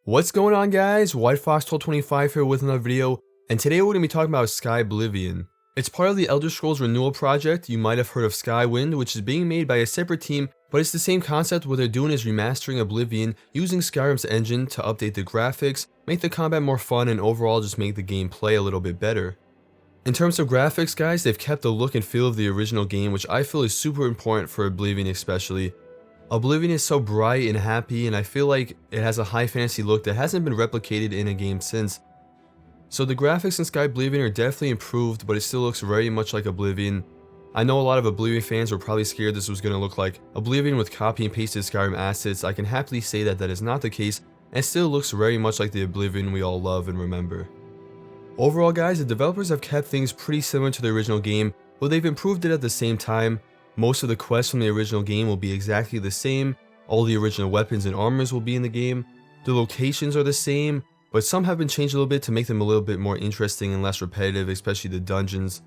What's going on, guys? WhiteFox1225 here with another video, and today we're going to be talking about Skyblivion. It's part of the Elder Scrolls renewal project. You might have heard of Skywind, which is being made by a separate team, but it's the same concept. What they're doing is remastering Oblivion using Skyrim's engine to update the graphics, make the combat more fun, and overall just make the gameplay a little bit better. In terms of graphics, guys, they've kept the look and feel of the original game, which I feel is super important for Oblivion especially. Oblivion is so bright and happy, and I feel like it has a high fantasy look that hasn't been replicated in a game since. So the graphics in Skyblivion are definitely improved, but it still looks very much like Oblivion. I know a lot of Oblivion fans were probably scared this was going to look like Oblivion with copy and pasted Skyrim assets. I can happily say that that is not the case, and still looks very much like the Oblivion we all love and remember. Overall, guys, the developers have kept things pretty similar to the original game, but they've improved it at the same time. Most of the quests from the original game will be exactly the same, all the original weapons and armors will be in the game, the locations are the same, but some have been changed a little bit to make them a little bit more interesting and less repetitive, especially the dungeons.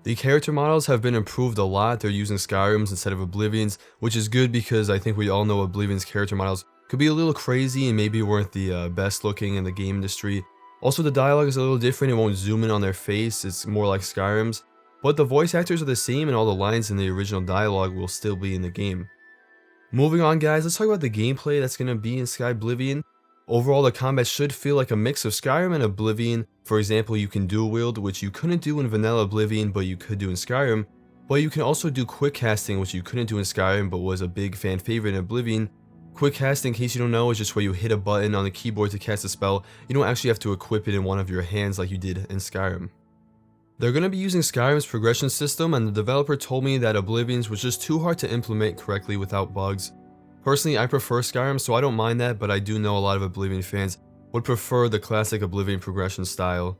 The character models have been improved a lot. They're using Skyrim's instead of Oblivion's, which is good because I think we all know Oblivion's character models could be a little crazy and maybe weren't the best looking in the game industry. Also, the dialogue is a little different. It won't zoom in on their face, it's more like Skyrim's. But the voice actors are the same and all the lines in the original dialogue will still be in the game. Moving on, guys, let's talk about the gameplay that's going to be in Skyblivion. Overall, the combat should feel like a mix of Skyrim and Oblivion. For example, you can dual wield, which you couldn't do in vanilla Oblivion, but you could do in Skyrim. But you can also do quick casting, which you couldn't do in Skyrim, but was a big fan favorite in Oblivion. Quick casting, in case you don't know, is just where you hit a button on the keyboard to cast a spell. You don't actually have to equip it in one of your hands like you did in Skyrim. They're going to be using Skyrim's progression system, and the developer told me that Oblivion's was just too hard to implement correctly without bugs. Personally, I prefer Skyrim, so I don't mind that, but I do know a lot of Oblivion fans would prefer the classic Oblivion progression style.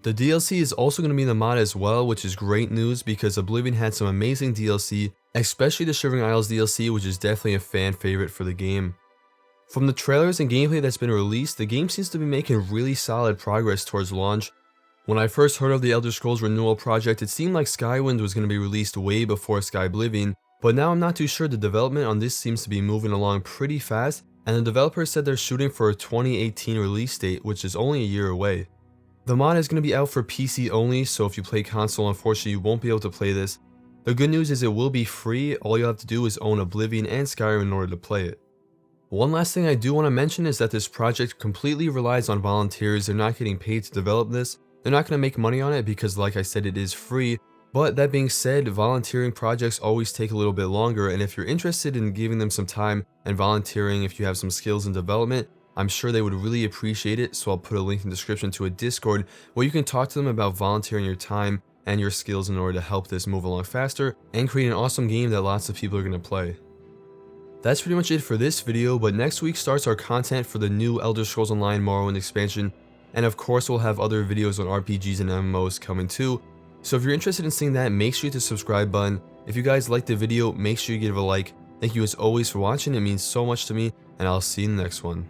The DLC is also going to be in the mod as well, which is great news because Oblivion had some amazing DLC, especially the Shivering Isles DLC, which is definitely a fan favorite for the game. From the trailers and gameplay that's been released, the game seems to be making really solid progress towards launch. When I first heard of the Elder Scrolls renewal project, it seemed like Skywind was going to be released way before Skyblivion, but now I'm not too sure. The development on this seems to be moving along pretty fast, and the developers said they're shooting for a 2018 release date, which is only a year away. The mod is going to be out for PC only, so if you play console, unfortunately you won't be able to play this. The good news is it will be free. All you have to do is own Oblivion and Skyrim in order to play it. One last thing I do want to mention is that this project completely relies on volunteers. They're not getting paid to develop this. They're not going to make money on it because, like I said, it is free. But that being said, volunteering projects always take a little bit longer, and if you're interested in giving them some time and volunteering, if you have some skills in development, I'm sure they would really appreciate it. So I'll put a link in the description to a Discord where you can talk to them about volunteering your time and your skills in order to help this move along faster and create an awesome game that lots of people are going to play. That's pretty much it for this video, but next week starts our content for the new Elder Scrolls Online Morrowind expansion. And of course, we'll have other videos on RPGs and MMOs coming too. So if you're interested in seeing that, make sure you hit the subscribe button. If you guys liked the video, make sure you give it a like. Thank you as always for watching. It means so much to me, and I'll see you in the next one.